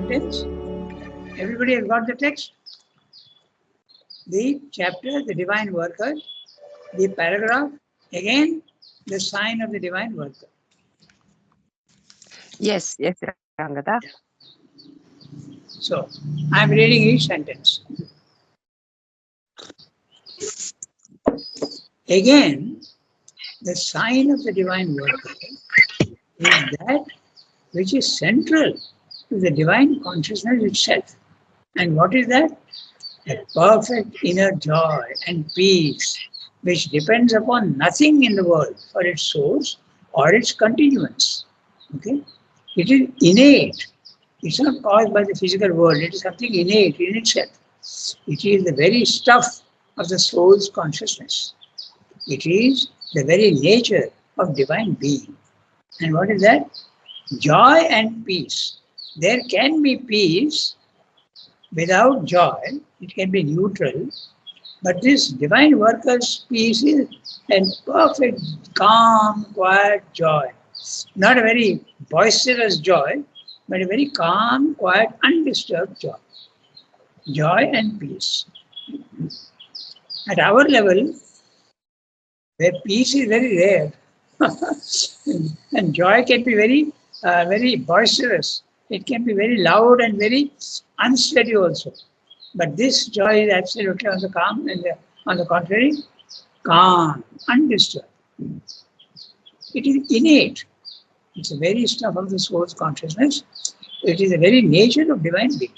sentence? Everybody has got the text? The chapter, the divine worker, the paragraph, again, the sign of the divine worker. Yes, Ranganath. So, I am reading each sentence. Again, the sign of the divine worker is that which is central to the divine consciousness itself. And what is that? A perfect inner joy and peace which depends upon nothing in the world for its source or its continuance. Okay? It is innate. It's not caused by the physical world. It is something innate in itself. It is the very stuff of the soul's consciousness. It is the very nature of divine being. And what is that? Joy and peace. There can be peace without joy. It can be neutral. But this divine worker's peace is a perfect, calm, quiet joy. Not a very boisterous joy, but a very calm, quiet, undisturbed joy. Joy and peace. At our level, where peace is very rare, and joy can be very boisterous. It can be very loud and very unsteady also. But this joy is absolutely on the calm, and on the contrary, calm, undisturbed. It is innate. It's the very stuff of the soul's consciousness. It is the very nature of divine being.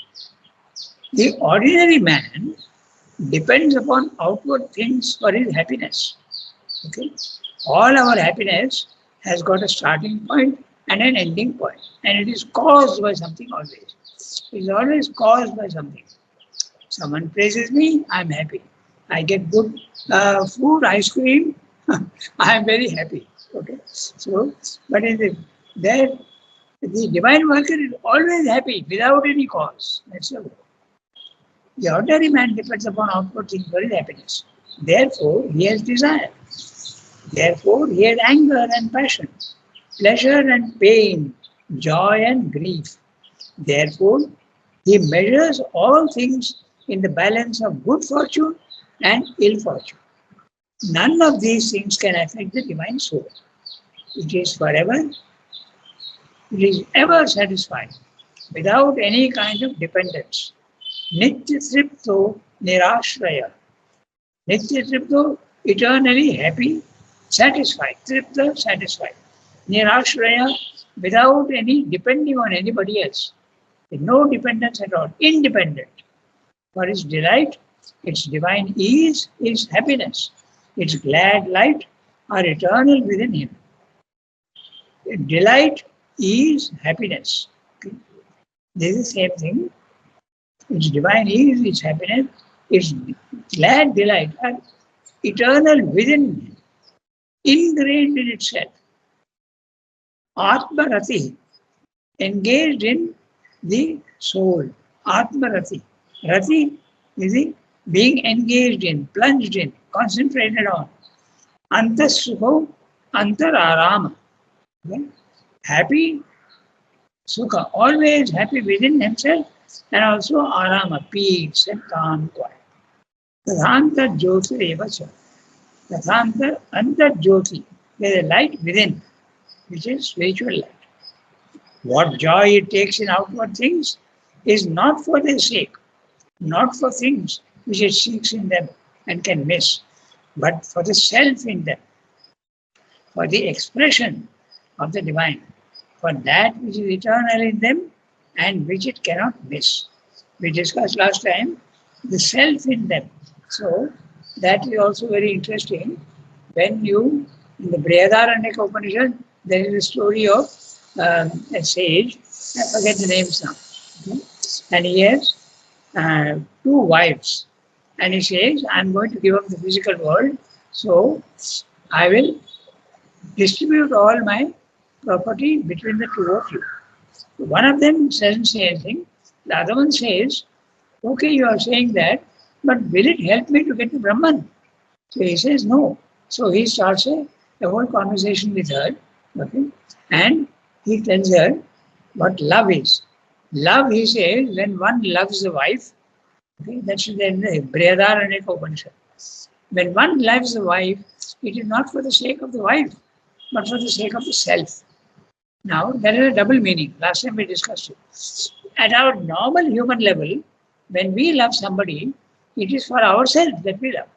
The ordinary man depends upon outward things for his happiness. Okay? All our happiness has got a starting point and an ending point, and it is caused by something always. It is always caused by something. Someone praises me, I am happy. I get good food, ice cream, I am very happy. Okay, so but the divine worker is always happy without any cause. That's all. The ordinary man depends upon outward things for his happiness. Therefore, he has desire. Therefore, he has anger and passion, pleasure and pain, joy and grief. Therefore, he measures all things in the balance of good fortune and ill fortune. None of these things can affect the divine soul. It is forever, it is ever satisfied, without any kind of dependence. Nitya Tripto Nirashraya. Nitya Tripto, eternally happy, satisfied. Tripta, satisfied. Nirashraya, without any depending on anybody else. With no dependence at all. Independent. For its delight, its divine ease, its happiness, its glad light are eternal within him. Delight, ease, happiness. Okay. This is the same thing. Its divine ease, its happiness, its glad delight are eternal within him, ingrained in itself. Atma Rati, engaged in the soul. Atma Rati. Rati is the being engaged in, plunged in, concentrated on. Antasukho, antararama. Okay? Happy, sukha, always happy within himself, and also arama, peace and calm, quiet. Tathanta jyoti evacha. Tathanta antar jyoti. There is a light within, which is spiritual light. What joy it takes in outward things is not for their sake, not for things which it seeks in them and can miss, but for the self in them, for the expression of the divine, for that which is eternal in them and which it cannot miss. We discussed last time the self in them. So that is also very interesting. When you, in the Brihadaranyaka Upanishad, there is a story of a sage, I forget the names now, okay? And he has two wives. And he says, I'm going to give up the physical world, so I will distribute all my property between the two of you. One of them doesn't say anything. The other one says, okay, you are saying that, but will it help me to get to Brahman? So he says, no. So he starts a whole conversation with her, okay? And he tells her what love is. Love, he says, when one loves the wife, okay, that's in the Brihadaranyaka Upanishad. When one loves the wife, it is not for the sake of the wife, but for the sake of the self. Now, there is a double meaning. Last time we discussed it. At our normal human level, when we love somebody, it is for ourselves that we love.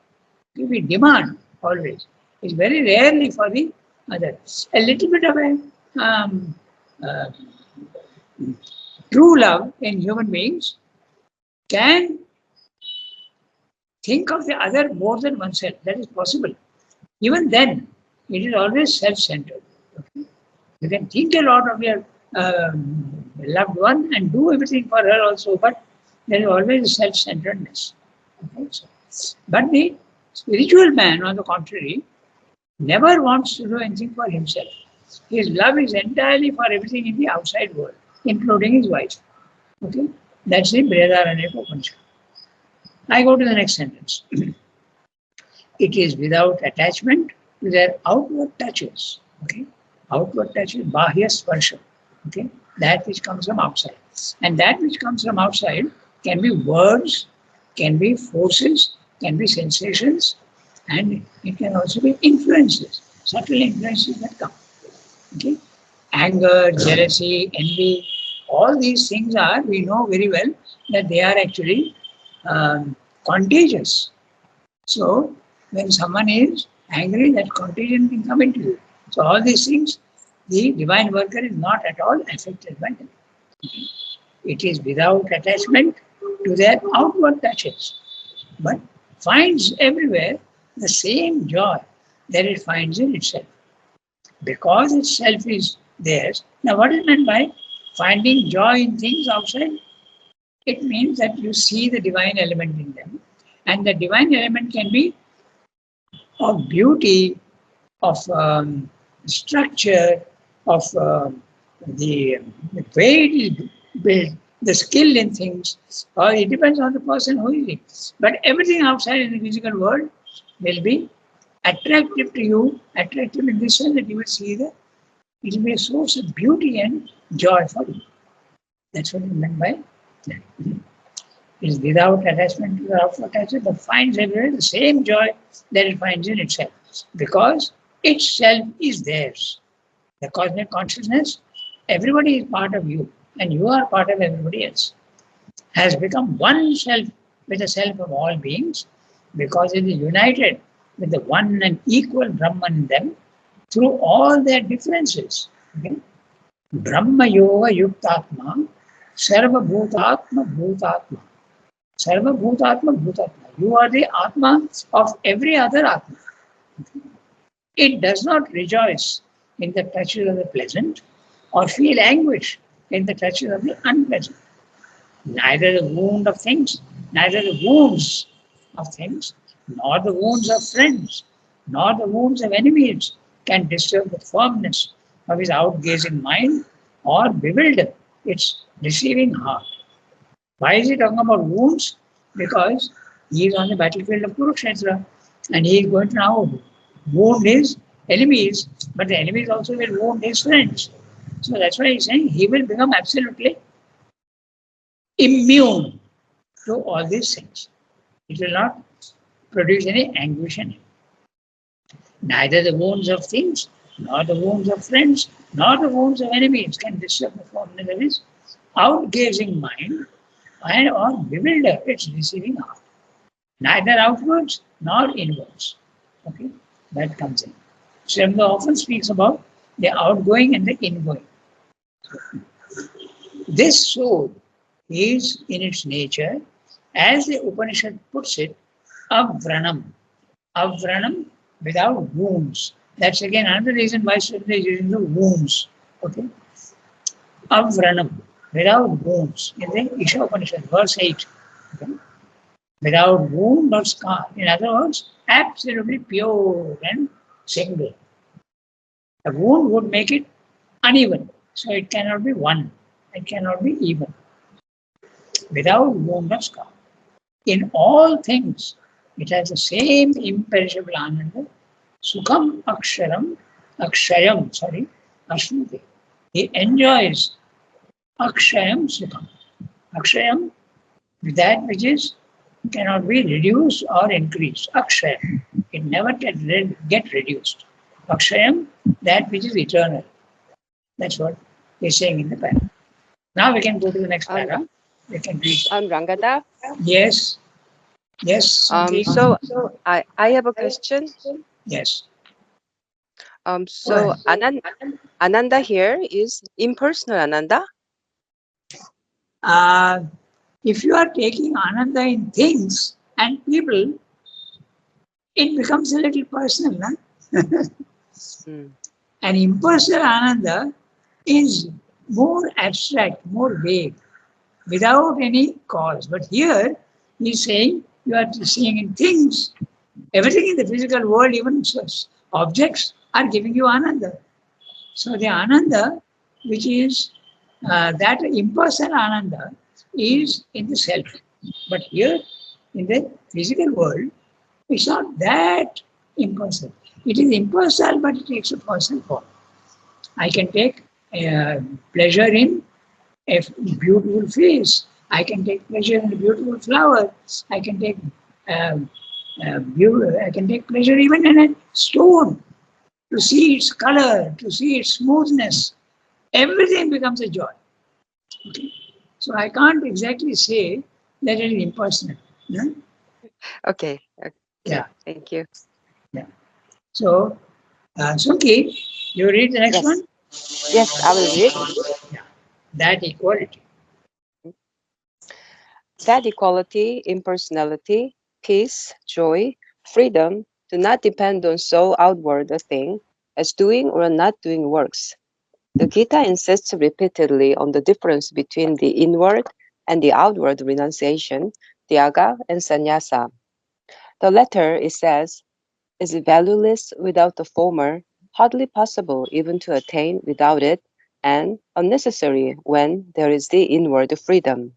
We demand always. It's very rarely for the other. A little bit of a uh, true love in human beings can think of the other more than oneself. That is possible. Even then, it is always self-centered. Okay? You can think a lot of your loved one and do everything for her also, but there is always self-centeredness. Okay? But the spiritual man, on the contrary, never wants to do anything for himself. His love is entirely for everything in the outside world, including his wife. Okay? That's the Brihadaranyaka Upanishad. I go to the next sentence. It is without attachment to their outward touches. Okay? Outward touches, bahya sparsha. Okay? That which comes from outside. And that which comes from outside can be words, can be forces, can be sensations, and it can also be influences, subtle influences that come. Okay? Anger, jealousy, envy, all these things are, we know very well that they are actually contagious. So, when someone is angry, that contagion can come into you. So, all these things, the divine worker is not at all affected by them. It is without attachment to their outward touches, but finds everywhere the same joy that it finds in itself. Because itself is theirs. Now, what is meant by finding joy in things outside? It means that you see the divine element in them. And the divine element can be of beauty, of structure, of the way it is built, the skill in things, or it depends on the person who is it. But everything outside in the physical world will be attractive to you, attractive in this sense that you will see that it will be a source of beauty and joy for you. That's what is meant by that. It is without attachment to the outward attachment, but finds everywhere the same joy that it finds in itself, because itself is theirs. The cosmic consciousness, everybody is part of you, and you are part of everybody else. Has become one self with the self of all beings, because it is united with the one and equal Brahman in them through all their differences. Okay? Brahma Yoga Yuktatma, Sarva Bhutatma Bhutatma. Sarva Bhutatma Bhutatma. You are the Atma of every other Atma. It does not rejoice in the touches of the pleasant or feel anguish in the touches of the unpleasant. Neither the wound of things, neither the wounds of things, nor the wounds of friends, nor the wounds of enemies can disturb the firmness of his outgazing mind or bewilder its receiving heart. Why is he talking about wounds? Because he is on the battlefield of Kurukshetra and he is going to now wound his enemies, but the enemies also will wound his friends. So that's why he's saying he will become absolutely immune to all these things. It will not produce any anguish in him. Neither the wounds of things, nor the wounds of friends, nor the wounds of enemies can disturb the firmness of his outgazing mind and or bewilder its receiving heart. Neither outwards nor inwards. Okay, that comes in. Srimad often speaks about the outgoing and the ingoing. This soul is in its nature, as the Upanishad puts it, avranam. Avranam without wounds. That's again another reason why Srimad is using the wounds. Okay, avranam without wounds in the Isha Upanishad, verse 8. Okay? Without wound or scar. In other words, absolutely pure and single. A wound would make it uneven, so it cannot be one. It cannot be even. Without wound or scar. In all things, it has the same imperishable ananda. Sukham akshayam, Ashnuti. He enjoys Akshayam Sukham. Akshayam, that which is cannot be reduced or increased. Akshayam. It never can get reduced. Akshayam, that which is eternal. That's what he's saying in the para. Now we can go to the next Um, para. We can read. Rangada. Yes, yes, Sangeet. So I have a question. Yes. Go So ahead. Ananda here is impersonal Ananda. Uh, if you are taking ananda in things and people, it becomes a little personal. Nah? Mm. An impersonal ananda is more abstract, more vague, without any cause. But here, he's saying you are seeing in things, everything in the physical world, even objects, are giving you ananda. So the ananda, which is that impersonal ananda, is in the self. But here, in the physical world, it's not that impersonal. It is impersonal, but it takes a personal form. I can take pleasure in a beautiful face. I can take pleasure in a beautiful flower. I can take I can take pleasure even in a stone to see its color, to see its smoothness. Everything becomes a joy. Okay? So I can't exactly say that it is impersonal. Yeah? Okay. Yeah. Okay. Thank you. Yeah. So, Suki, you read the next Yes. one? Yes, I will read. Yeah. That equality. That equality, impersonality, peace, joy, freedom do not depend on so outward a thing as doing or not doing works. The Gita insists repeatedly on the difference between the inward and the outward renunciation, tyaga and sannyasa. The latter, it says, is valueless without the former, hardly possible even to attain without it, and unnecessary when there is the inward freedom.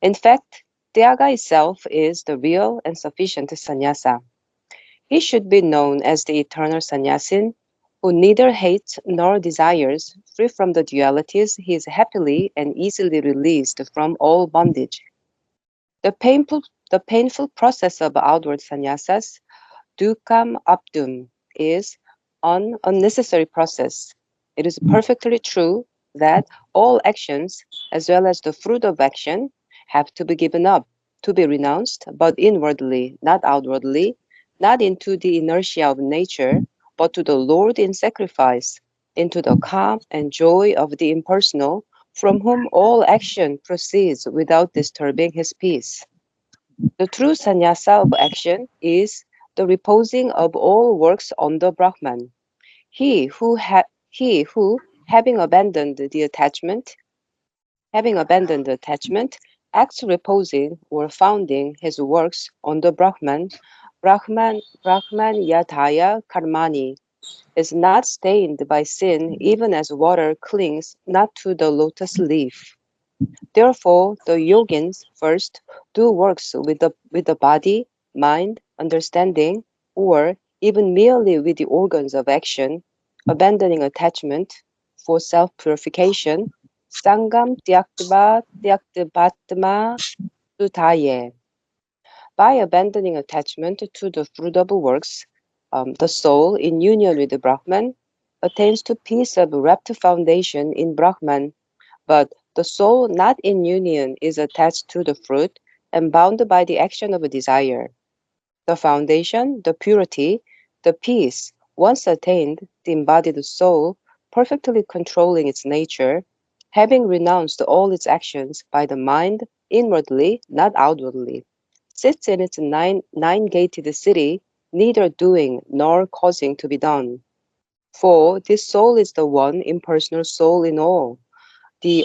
In fact, Tyaga itself is the real and sufficient sannyasa. He should be known as the eternal sannyasin, who neither hates nor desires, free from the dualities, he is happily and easily released from all bondage. The painful, the painful process of outward sannyasas, dukkam abdum, is an unnecessary process. It is perfectly true that all actions, as well as the fruit of action, have to be given up, to be renounced, but inwardly, not outwardly, not into the inertia of nature, but to the Lord in sacrifice, into the calm and joy of the impersonal, from whom all action proceeds without disturbing his peace. The true sannyasa of action is the reposing of all works on the Brahman. He who, having abandoned the attachment, acts reposing or founding his works on the Brahman yadhaya karmani, is not stained by sin even as water clings not to the lotus leaf. Therefore, the yogins first do works with the body, mind, understanding, or even merely with the organs of action, abandoning attachment for self-purification, sangam tyaktibatma sutaye. By abandoning attachment to the fruit of works, the soul, in union with the Brahman, attains to peace of wrapped foundation in Brahman, but the soul not in union is attached to the fruit and bound by the action of a desire. The foundation, the purity, the peace, once attained, the embodied soul, perfectly controlling its nature, having renounced all its actions by the mind, inwardly, not outwardly, sits in its nine-gated city, neither doing nor causing to be done. For this soul is the one impersonal soul in all, the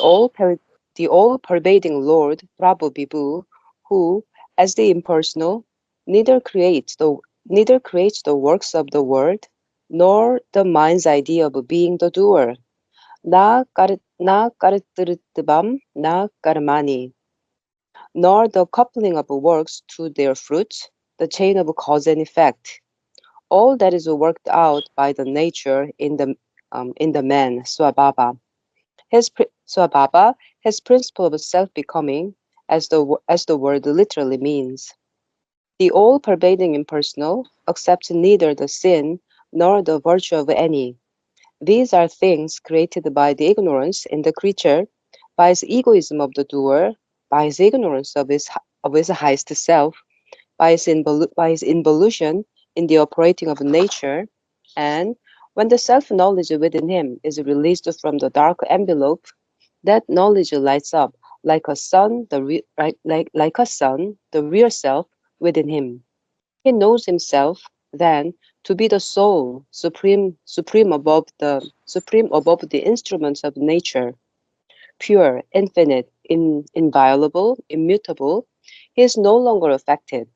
the all-pervading Lord, Prabhu Vibhu, who, as the impersonal, neither creates the neither creates the works of the world, nor the mind's idea of being the doer. Na karitritvam na karmani, nor the coupling of works to their fruits, the chain of cause and effect. All that is worked out by the nature in the man, Swabhava, Swabhava, his principle of self-becoming, as the word literally means. The all-pervading impersonal accepts neither the sin nor the virtue of any. These are things created by the ignorance in the creature, by his egoism of the doer, by his ignorance of his highest self, by his involution in the operating of nature, and when the self-knowledge within him is released from the dark envelope, that knowledge lights up like a sun, like a sun, the real self within him. He knows himself then to be the soul, supreme above the instruments of nature, pure, infinite, inviolable, immutable. He is no longer affected,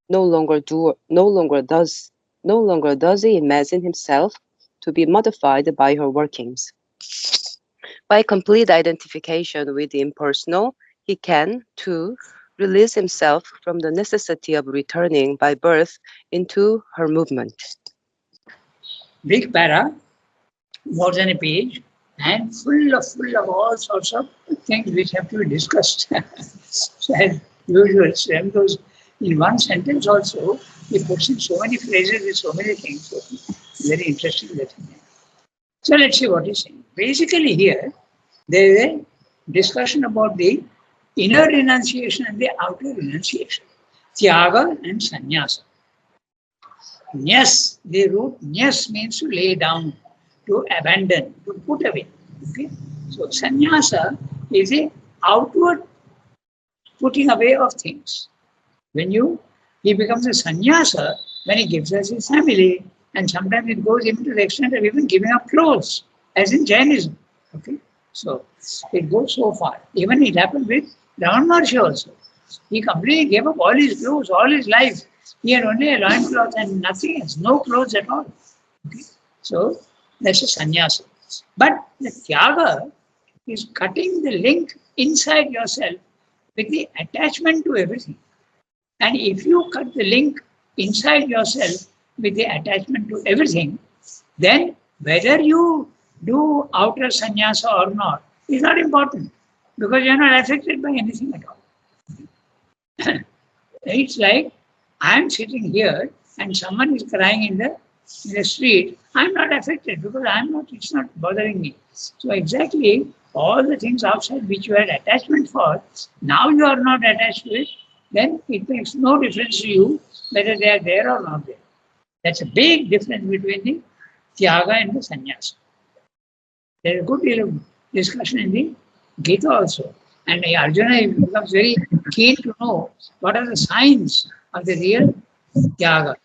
no longer does he imagine himself to be modified by her workings. By complete identification with the impersonal, he can, too, release himself from the necessity of returning by birth into her movement. Big para, more than a page, and full of all sorts of things which have to be discussed. So as usual, Shem goes in one sentence also, he puts in so many phrases with so many things. So very interesting that. So let's see what he's saying. Basically here, there is a discussion about the inner renunciation and the outer renunciation. Tyaga and sannyasa. Nyas, the root nyas means to lay down, to abandon, to put away. Okay? So sannyasa is a outward putting away of things. When he becomes a sannyasa, when he gives us his family, and sometimes it goes even to the extent of even giving up clothes, as in Jainism. Okay? So it goes so far. Even it happened with Raman Maharshi also. He completely gave up all his clothes, all his life. He had only a loincloth and nothing else, no clothes at all. Okay? So that's a sannyasa. But the tyaga is cutting the link inside yourself with the attachment to everything. And if you cut the link inside yourself with the attachment to everything, then whether you do outer sannyasa or not is not important because you're not affected by anything at all. It's like I'm sitting here and someone is crying in the street. I'm not affected because it's not bothering me. So exactly all the things outside which you had attachment for, now you are not attached to it, then it makes no difference to you whether they are there or not there. That's a big difference between the tyaga and the sannyasa. There is a good deal of discussion in the Gita also. And Arjuna becomes very keen to know what are the signs of the real tyaga.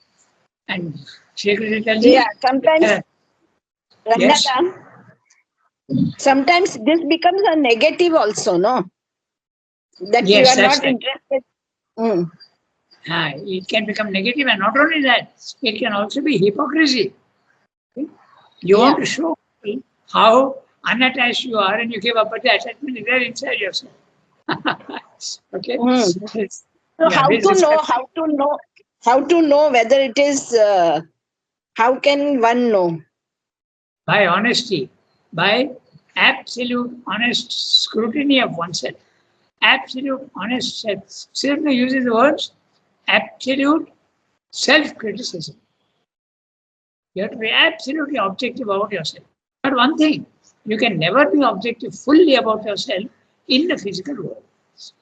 And Shri Krishna tells him, Yeah, sometimes, yes, Ranganath, sometimes this becomes a negative also, no? That you yes, are that's not right. interested. Mm. It can become negative, and not only that, it can also be hypocrisy. Okay? You want Yeah. to show people how unattached you are, and you give up, but the attachment is there inside yourself. Okay? Mm. So Yeah, this discussion how to know whether it is, how can one know? by honesty, by absolute honest scrutiny of oneself. Absolute honest self. Sirna uses the words absolute self-criticism. You have to be absolutely objective about yourself. But one thing, you can never be objective fully about yourself in the physical world.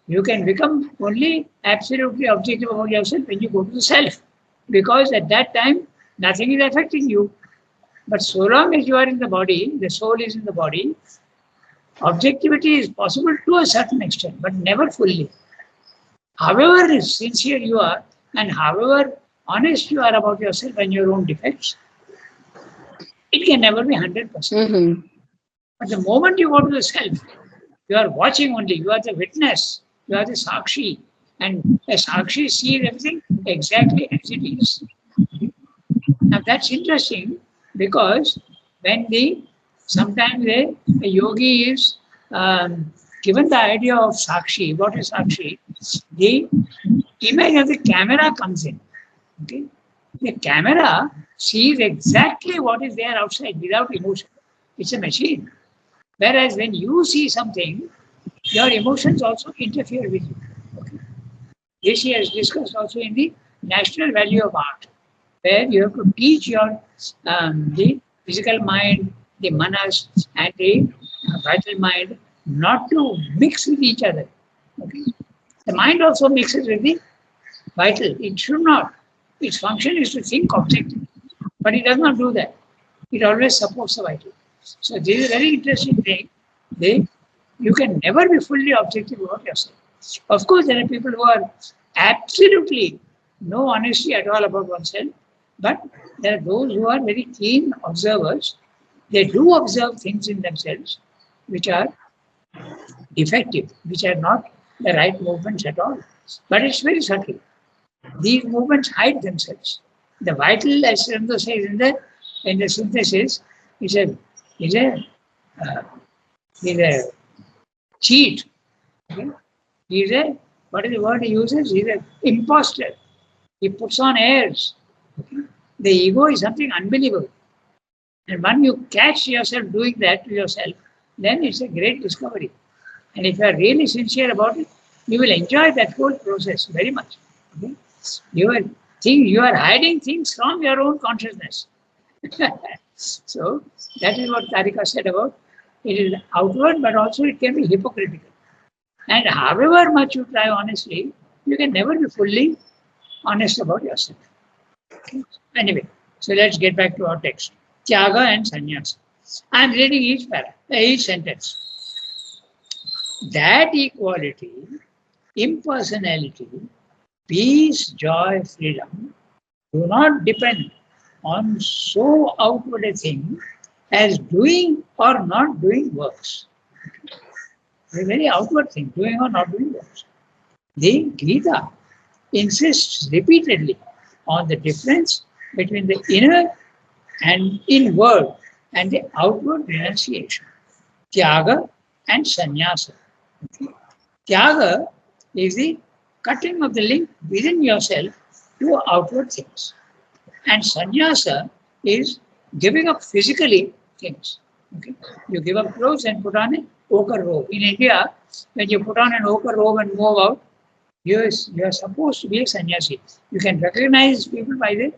You can become only absolutely objective about yourself when you go to the self. Because at that time, nothing is affecting you. But so long as you are in the body, the soul is in the body, objectivity is possible to a certain extent, but never fully. However sincere you are, and however honest you are about yourself and your own defects, it can never be 100%. Mm-hmm. But the moment you go to the self, you are watching only, you are the witness, you are the sakshi, and a sakshi sees everything exactly as it is. Now that's interesting because when sometimes a yogi is given the idea of sakshi, what is sakshi? The image of the camera comes in. Okay? The camera sees exactly what is there outside without emotion. It's a machine. Whereas when you see something, your emotions also interfere with you. Okay. This he has discussed also in the national value of art, where you have to teach your the physical mind, the manas, and the vital mind not to mix with each other. Okay. The mind also mixes with the vital. It should not. Its function is to think objectively, but it does not do that. It always supports the vital. So this is a very interesting thing. They, you can never be fully objective about yourself. Of course, there are people who are absolutely no honesty at all about oneself, but there are those who are very keen observers. They do observe things in themselves which are defective, which are not the right movements at all. But it's very subtle. These movements hide themselves. The vital, as Srendo says in the synthesis, is a is a uh, is a cheat. Okay? He's a what is the word he uses? He's an imposter. He puts on airs. Okay? The ego is something unbelievable. And when you catch yourself doing that to yourself, then it's a great discovery. And if you are really sincere about it, you will enjoy that whole process very much. Okay? You are hiding things from your own consciousness. So that is what Tarika said about it is outward, but also it can be hypocritical. And however much you try honestly, you can never be fully honest about yourself. Okay? Anyway, so let's get back to our text. Tyaga and sannyasa. I am reading each sentence. That equality, impersonality, peace, joy, freedom do not depend on so outward a thing as doing or not doing works. It's a very outward thing, doing or not doing works. The Gita insists repeatedly on the difference between the inner and inward and the outward renunciation, tyaga and sannyasa. Tyaga is the cutting of the link within yourself to outward things. And sannyasa is giving up physically things. Okay? You give up clothes and put on an ochre robe. In India, when you put on an ochre robe and move out, you are supposed to be a sannyasi. You can recognize people by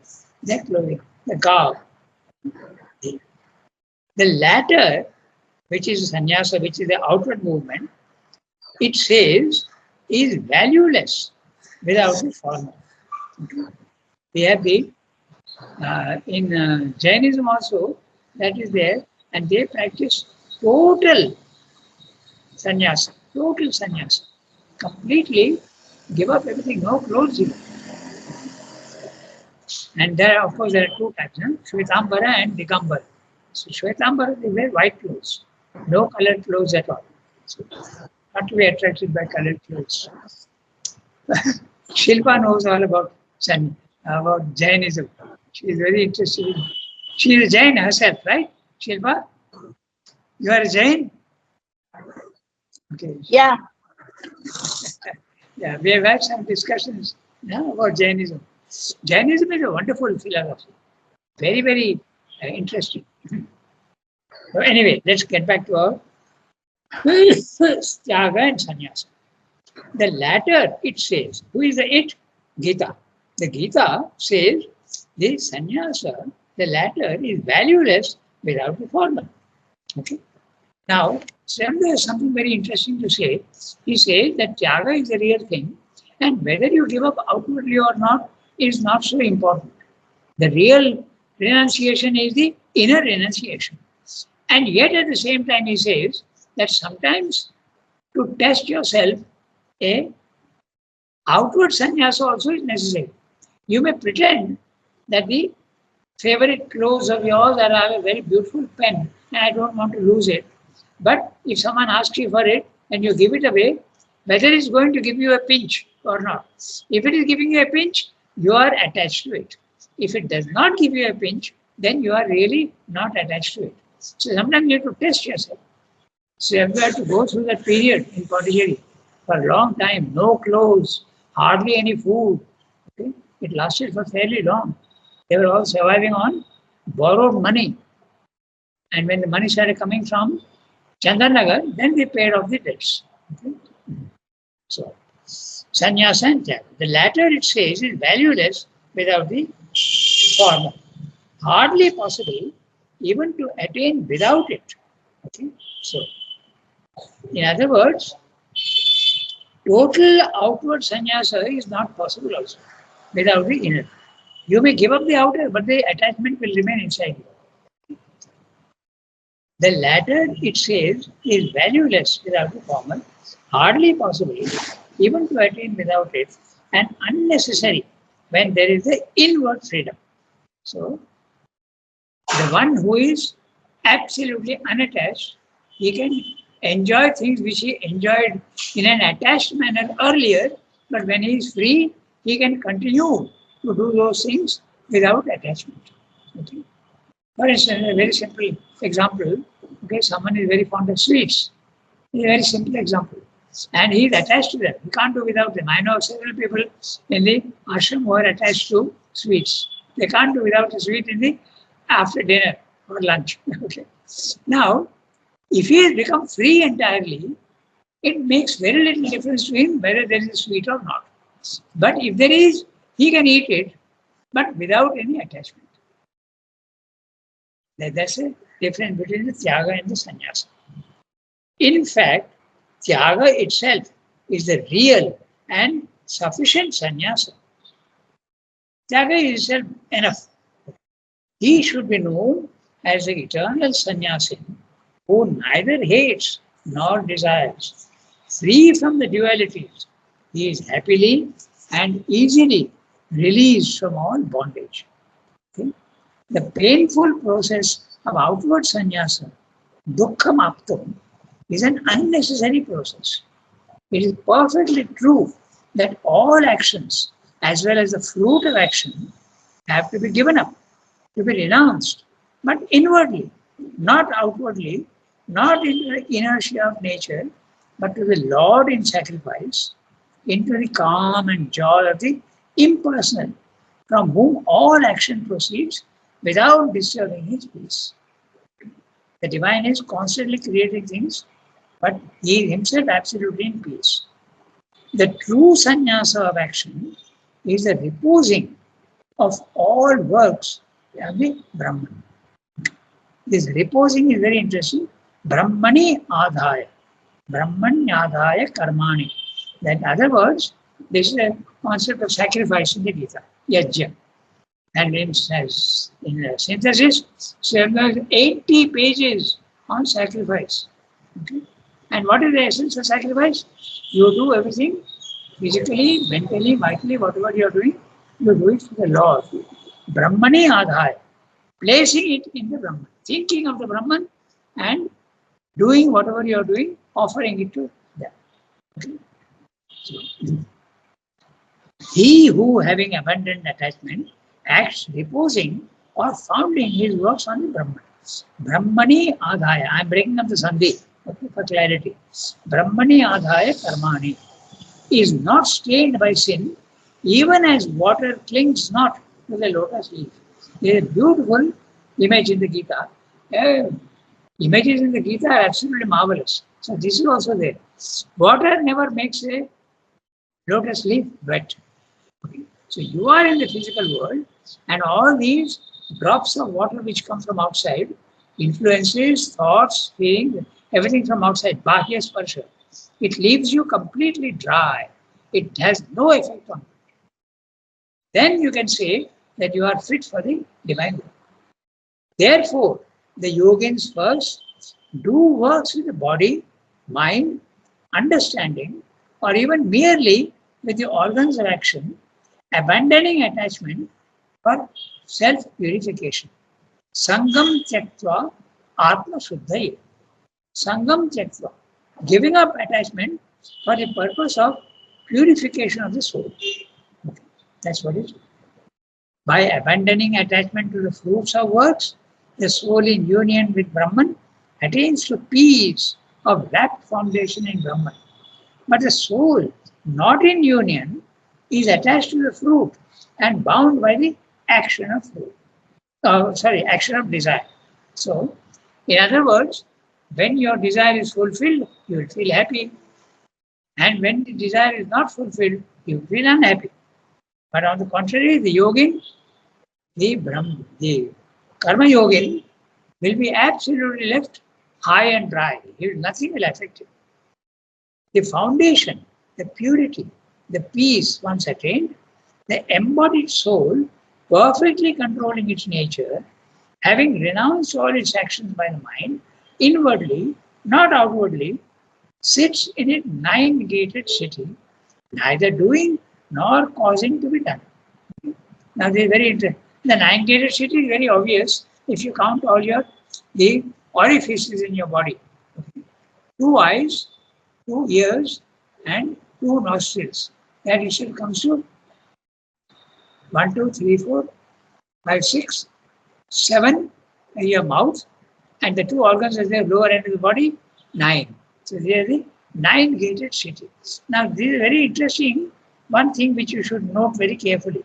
their clothing, the garb. The latter, which is sannyasa, which is the outward movement, it says is valueless without the formal. We have the in Jainism also that is there, and they practice total sannyasa, completely give up everything, no clothes even. And there, of course, there are two types, Shvetambara and Digambara. So Shvetambara, they wear white clothes, no colored clothes at all. So, not to be attracted by colored clothes. Shilpa knows all about Jainism. She is very interested in. She is a Jain herself, right? Shilpa, you are a Jain. Okay. Yeah. Yeah, we have had some discussions about Jainism. Jainism is a wonderful philosophy, very, very interesting. So anyway, let's get back to our Tyaga and Sannyasa. The latter, it says, who is the it? Gita. The Gita says the sannyasa, the latter, is valueless without the former. Okay. Now, Sam has something very interesting to say. He says that tyaga is the real thing, and whether you give up outwardly or not is not so important. The real renunciation is the inner renunciation. And yet at the same time, he says that sometimes to test yourself, a outward sannyasa also is necessary. You may pretend that the favorite clothes of yours are a very beautiful pen and I don't want to lose it. But if someone asks you for it and you give it away, whether it's going to give you a pinch or not. If it is giving you a pinch, you are attached to it. If it does not give you a pinch, then you are really not attached to it. So sometimes you have to test yourself. So you have to go through that period in Pondicherry for a long time, no clothes, hardly any food. Okay? It lasted for fairly long. They were all surviving on borrowed money. And when the money started coming from Chandanagar, then they paid off the debts. Okay? So, sannyasa and tyaga. The latter, it says, is valueless without the former. Hardly possible even to attain without it. Okay? So, in other words, total outward sannyasa is not possible also without the inner. You may give up the outer, but the attachment will remain inside you. The latter, it says, is valueless without the former, hardly possible even to attain without it, and unnecessary when there is the inward freedom. So, the one who is absolutely unattached, he can enjoy things which he enjoyed in an attached manner earlier, but when he is free, he can continue to do those things without attachment. Okay? For instance, a very simple example, okay, someone is very fond of sweets. It's a very simple example. And he is attached to them. He can't do without them. I know several people in the ashram who are attached to sweets. They can't do without a sweet in the after dinner or lunch. Okay. Now, if he has become free entirely, it makes very little difference to him whether there is a sweet or not. But if there is, he can eat it, but without any attachment. That's a difference between the tyaga and the sannyasa. In fact, tyaga itself is the real and sufficient sannyasa. Tyaga is itself enough. He should be known as the eternal sannyasin who neither hates nor desires. Free from the dualities, he is happily and easily released from all bondage. Okay? The painful process of outward sannyasa, dukkham aptam, is an unnecessary process. It is perfectly true that all actions, as well as the fruit of action, have to be given up, to be renounced, but inwardly, not outwardly, not in the inertia of nature, but to the Lord in sacrifice, into the calm and joy of the impersonal, from whom all action proceeds without disturbing his peace. The divine is constantly creating things, but he is himself absolutely in peace. The true sannyasa of action is the reposing of all works of the Brahman. This reposing is very interesting. Brahmani adhaya. Brahmanyadhaya karmani. That in other words, this is a concept of sacrifice in the Gita, yajna. And in synthesis, so there's 80 pages on sacrifice. Okay? And what is the essence of sacrifice? You do everything physically, mentally, vitally, whatever you are doing, you do it for the Lord. Brahmani adhaya. Placing it in the Brahman. Thinking of the Brahman and doing whatever you are doing, offering it to them. Okay? So, he who, having abandoned attachment, acts reposing or founding his works on the Brahman. Brahmani adhaya. I am breaking up the sandhi, okay, for clarity. Brahmani adhaya karmani is not stained by sin, even as water clings not to the lotus leaf. There is a beautiful image in the Gita. Images in the Gita are absolutely marvelous. So this is also there. Water never makes a lotus leaf wet. Okay. So you are in the physical world, and all these drops of water which come from outside, influences, thoughts, feelings, everything from outside, bahya sparsha, it leaves you completely dry. It has no effect on you. Then you can say that you are fit for the divine work. Therefore, the yogins first do works with the body, mind, understanding, or even merely with the organs of action, abandoning attachment for self-purification. Sangam tyaktva atma shuddhaya. Sangam tyaktva. Giving up attachment for the purpose of purification of the soul. Okay. That's what it is. By abandoning attachment to the fruits of works, the soul in union with Brahman attains to peace of rapt foundation in Brahman. But the soul not in union is attached to the fruit and bound by the action of fruit. Action of desire. So, in other words, When your desire is fulfilled, you will feel happy. And when the desire is not fulfilled, you will feel unhappy. But on the contrary, the yogin, the karma yogin will be absolutely left high and dry. Nothing will affect him. The foundation, the purity, the peace once attained, the embodied soul perfectly controlling its nature, having renounced all its actions by the mind, inwardly, not outwardly, sits in a nine-gated city, neither doing nor causing to be done. Now, this is very interesting. The nine-gated city is very obvious if you count all the orifices in your body. Two eyes, two ears, and two nostrils. That itself comes to 1, 2, 3, 4, 5, 6, 7, your mouth, and the two organs at the lower end of the body, 9. So they are the nine-gated city. Now, this is very interesting. One thing which you should note very carefully.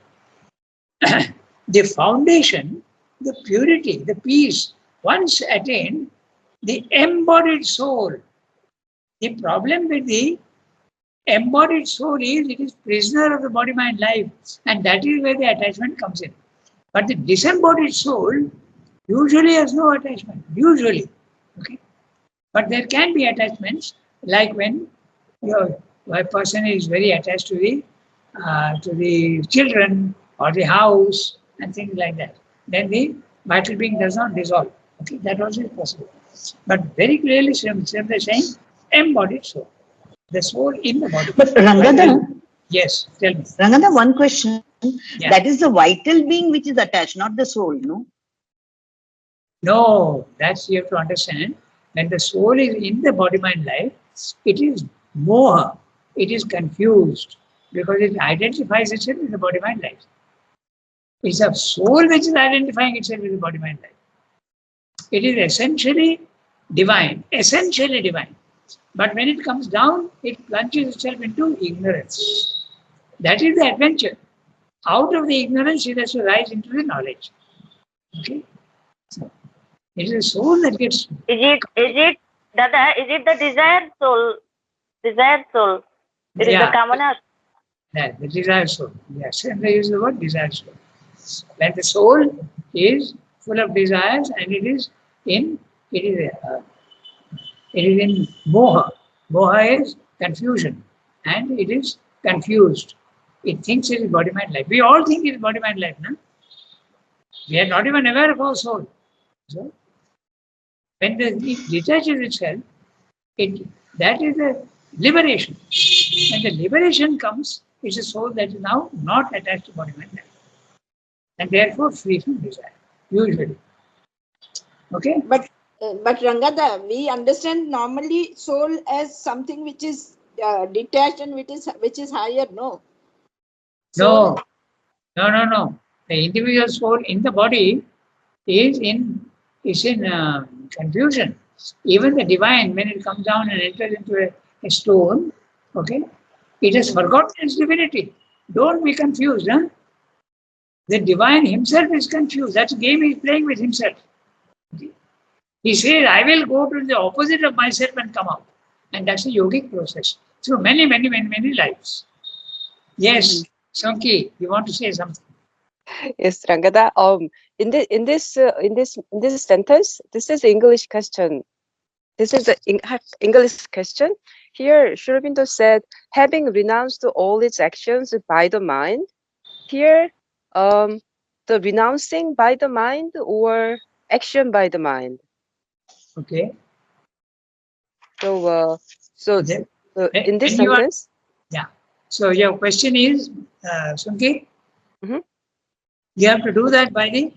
The foundation, the purity, the peace, once attained, the embodied soul. The problem with the embodied soul is it is prisoner of the body, mind, life, and that is where the attachment comes in. But the disembodied soul usually has no attachment, usually. Okay? But there can be attachments, like when a person is very attached to the children or the house and things like that. Then the vital being does not dissolve. Okay, that also is possible. But very clearly, Srimad is saying embodied soul, the soul in the body. But Ranganath, yes, tell me. Ranganath, one question. Yeah. That is the vital being which is attached, not the soul, no? No, that's you have to understand. When the soul is in the body, mind, life, it is moha. It is confused because it identifies itself with the body, mind, life. It's a soul which is identifying itself with the body, mind, life. It is essentially divine, But when it comes down, it plunges itself into ignorance. That is the adventure. Out of the ignorance, it has to rise into the knowledge. Okay? So, it is the soul that gets. Dada, is it the desired soul? Desired soul. It is the kamana. Yeah, the desired soul. Yes, and they use the word desired soul. When the soul is full of desires and it is in moha. Moha is confusion, and it is confused. It thinks it is body, mind, life. We all think it is body, mind, life, no? We are not even aware of our soul. So, when it detaches itself, that is the liberation. When the liberation comes, it's a soul that is now not attached to body, mind, life, and therefore free from desire, usually. Okay? But Rangada, we understand normally soul as something which is detached and which is higher, no? No. The individual soul in the body is in confusion. Even the divine, when it comes down and enters into a stone, okay, it has forgotten its divinity. Don't be confused, huh? The divine himself is confused. That's a game he's playing with himself. Okay? He says, I will go to the opposite of myself and come out. And that's a yogic process through many lives. Yes, Sanki, you want to say something? Yes, Rangada. In this sentence, this is English question. This is the English question. Here, Sri Aurobindo said, having renounced all its actions by the mind. Here, the renouncing by the mind or action by the mind. Okay. So, in this when sentence. So your question is, Sunki, you have to do that by the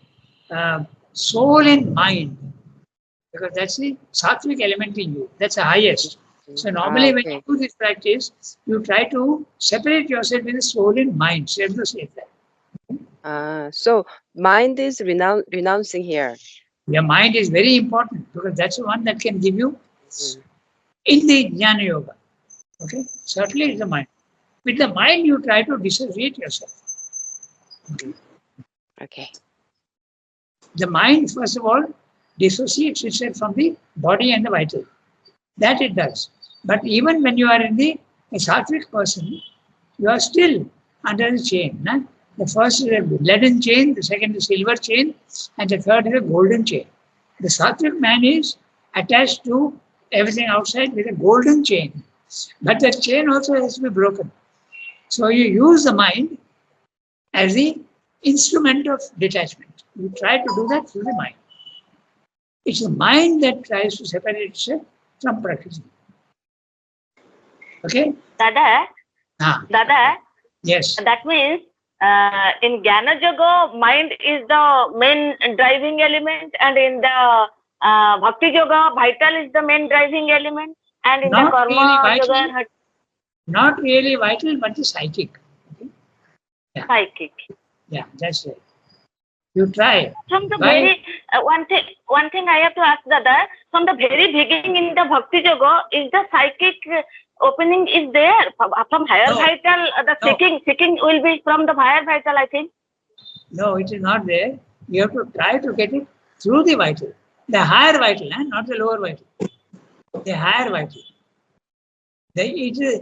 soul and mind, because that's the sattvic element in you. That's the highest. So normally when you do this practice, you try to separate yourself with the soul and mind. So you have to say that. So mind is renouncing here. Your mind is very important because that's the one that can give you in the Jnana Yoga. Okay, certainly it's the mind. With the mind, you try to dissociate yourself. Okay. The mind, first of all, dissociates itself from the body and the vital. That it does. But even when you are in the a sattvic person, you are still under the chain. Na? The first is a leaden chain, the second is silver chain, and the third is a golden chain. The sattvic man is attached to everything outside with a golden chain. But that chain also has to be broken. So you use the mind as the instrument of detachment. You try to do that through the mind. It's the mind that tries to separate itself from Prakriti. Okay? Dada, Ah, Dada, yes. that means in Jnana Yoga, mind is the main driving element, and in the Bhakti Yoga, vital is the main driving element, and in the Not really Karma vital, Yoga, not really vital, but the psychic. Okay? Yeah, psychic. yeah, that's right. You try. From the Why? very one thing I have to ask Dada. From the very beginning in the Bhakti Yoga, is the psychic opening is there from higher No, vital? The no, seeking will be from the higher vital, I think. no, it is not there. You have to try to get it through the vital. The higher vital, not the lower vital. The higher vital. It is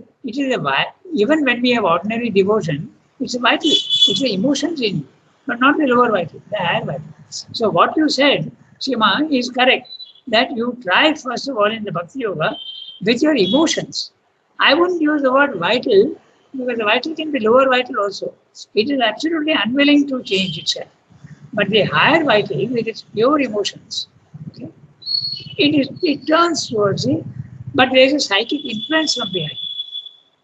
even when we have ordinary devotion, it's a vital. It's the emotions in you, but not the lower vital, the higher vital. So what you said, Shima, is correct. That you try first of all in the Bhakti Yoga with your emotions. I wouldn't use the word vital because the vital can be lower vital also. It is absolutely unwilling to change itself. But the higher vital with its pure emotions, okay, it turns towards it, but there is a psychic influence from behind.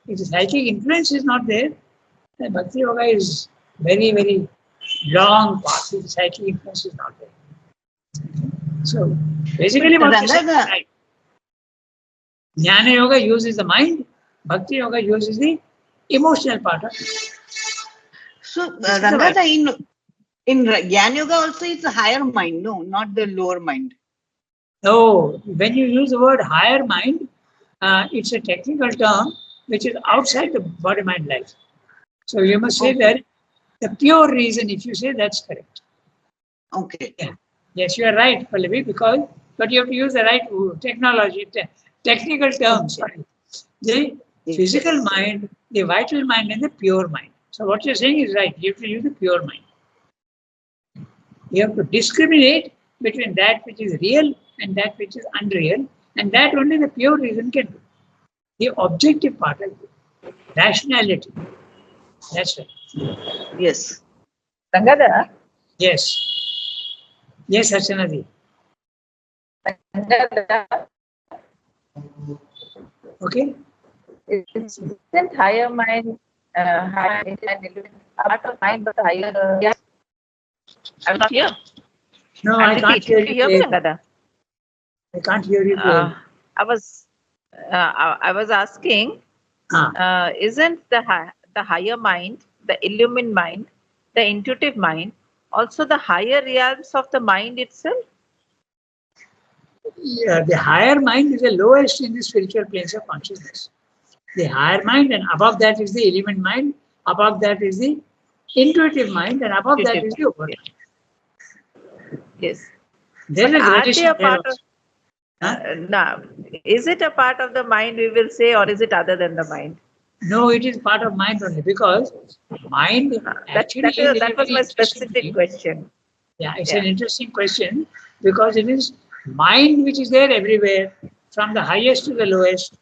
If the psychic influence is not there, then Bhakti Yoga is very, very long path. If the psychic influence is not there. So basically what you said is Ranganath, right. Jnana Yoga uses the mind, Bhakti Yoga uses the emotional part of it. so This is the vital. Ranganath, in Jnana Yoga also it's a higher mind, no, not the lower mind. No, when you use the word higher mind, it's a technical term which is outside the body mind life. So you must say Okay. that the pure reason, if you say that's correct. Okay. Yeah. Yes, you are right, Pallavi, but you have to use the right technology, technical terms. Sorry. The physical mind, the vital mind, and the pure mind. So what you're saying is right. You have to use the pure mind. You have to discriminate between that which is real and that which is unreal, and that only the pure reason can do. The objective part of it, rationality. That's right. Yes. Rangada, Yes. Yes, Archanaji. Rangada, Okay. isn't higher mind, higher mind, part of mind, but higher? Yeah. I'm not here. No, I'll I can't repeat. hear Can you you hear me, clearly. Rangada? I can't hear you clearly. I was, I was asking, isn't the higher mind, the illumined mind, the intuitive mind, also the higher realms of the mind itself? Yeah, the higher mind is the lowest in the spiritual planes of consciousness. The higher mind, and above that is the element mind, above that is the intuitive mind, and above that is the overmind. Yes. There is But a are they gradation a there part of? also. Huh? Now, is it a part of the mind, we will say, or is it other than the mind? No, it is part of mind only because mind actually is a That was very my interesting specific thing. question. Yeah, it's Yeah. an interesting question because it is mind which is there everywhere, from the highest to the lowest.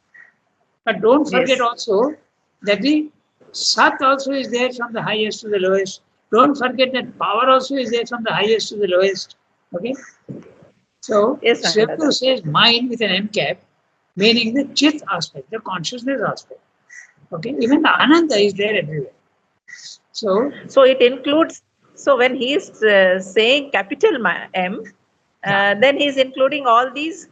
But don't forget Yes. also that the Sat also is there from the highest to the lowest. Don't forget that power also is there from the highest to the lowest. Okay? So, Yes, Sripur Rangada. says mind with an M cap, meaning the Chit aspect, the consciousness aspect. Okay? Even the Ananda is there everywhere. So, So it includes, so when he is saying capital M, then he is including all these?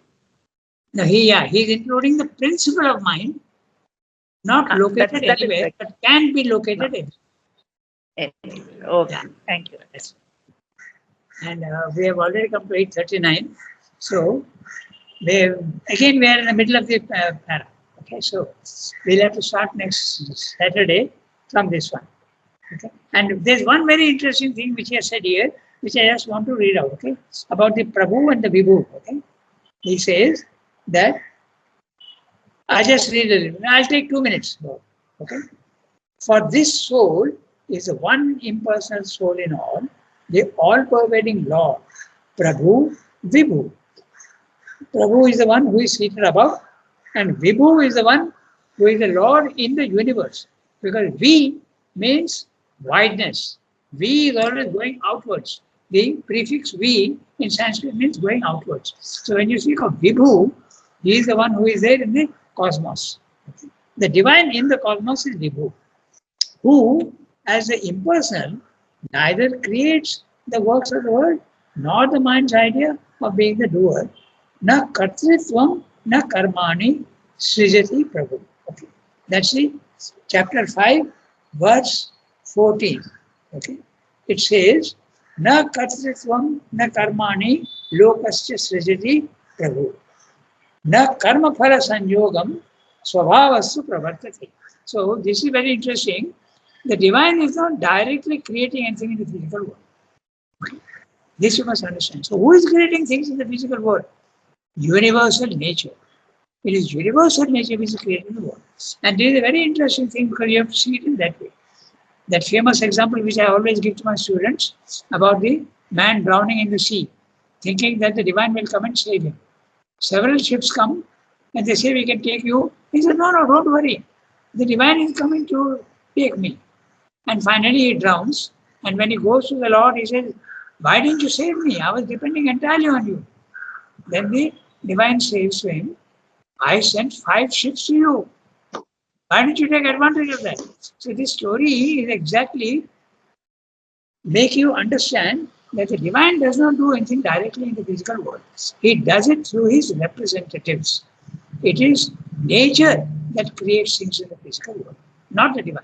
now he's including the principle of mind, not located That is anywhere, correct. but can be located No. anywhere. Okay, Yeah. thank you. Yes. And we have already come to 8:39. So, we are in the middle of the para. Okay, so we'll have to start next Saturday from this one. Okay, and there's one very interesting thing which he has said here which I just want to read out, okay, about the Prabhu and the Vibhu, okay. He says that, I just read it, I'll take 2 minutes more, okay. For this soul is the one impersonal soul in all, the all-pervading Lord, Prabhu, Vibhu. Prabhu is the one who is seated above, and Vibhu is the one who is the Lord in the universe. Because V means wideness. V is always going outwards. The prefix V in Sanskrit means going outwards. So when you speak of Vibhu, he is the one who is there in the cosmos. The divine in the cosmos is Vibhu, who, as the impersonal, neither creates the works of the world nor the mind's idea of being the doer. Na kartritvam, na karmani, srijati prabhu. Okay. That's the chapter 5, verse 14. Okay. It says, na kartritvam, na karmani, lokasya srijati prabhu. Na karma phala sanjogam, swabhavastu pravartati. So this is very interesting. The divine is not directly creating anything in the physical world. This you must understand. So who is creating things in the physical world? Universal nature. It is universal nature which is creating the world. And this is a very interesting thing because you have to see it in that way. That famous example which I always give to my students about the man drowning in the sea, thinking that the divine will come and save him. Several ships come and they say, we can take you. He said, no, don't worry. The divine is coming to take me. And finally he drowns. And when he goes to the Lord, he says, why didn't you save me? I was depending entirely on you. Then the divine says to him, I sent 5 ships to you. Why didn't you take advantage of that? So this story is exactly make you understand that the divine does not do anything directly in the physical world. He does it through his representatives. It is nature that creates things in the physical world, not the divine.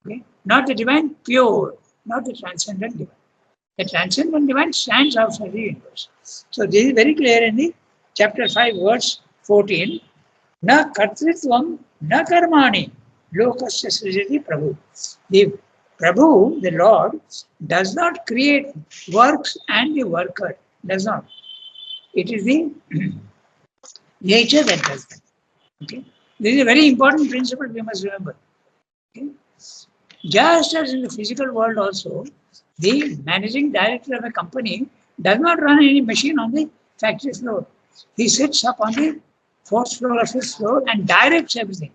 Okay? Not the divine pure, not the transcendent divine. The transcendent divine stands outside the universe. So this is very clear in the chapter 5, verse 14. Na kartritvam, na karmani, lokasya srijati prabhu. The Prabhu, the Lord, does not create works and the worker does not. It is the nature that does that. Okay? This is a very important principle we must remember. Okay? Just as in the physical world also, the managing director of a company does not run any machine on the factory floor. He sits up on the 4th floor or 5th floor and directs everything.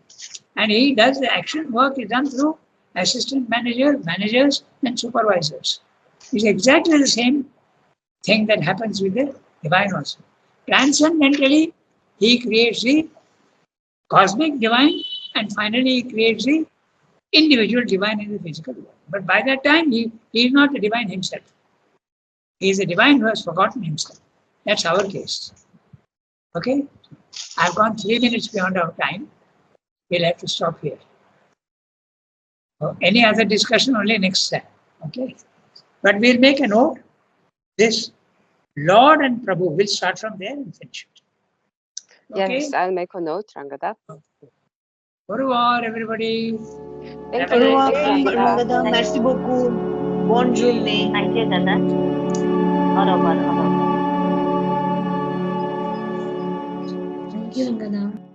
And he does the action work is done through assistant managers and supervisors. It's exactly the same thing that happens with the divine also. Transcendentally, he creates the cosmic divine and finally he creates the individual divine in the physical world. But by that time, he is not the divine himself. He is a divine who has forgotten himself. That's our case. Okay? I've gone 3 minutes beyond our time. We'll have to stop here. Any other discussion only next time. Okay? But we'll make a note. This Lord and Prabhu will start from there and finish it. Okay? Yes, I'll make a note, Rangada. Au revoir, everybody. Thank Have a you. nice Thank you, day. Rangada. Merci beaucoup. Bonne journée. Thank you, Dada. Au revoir. Au revoir. Thank you, Rangana.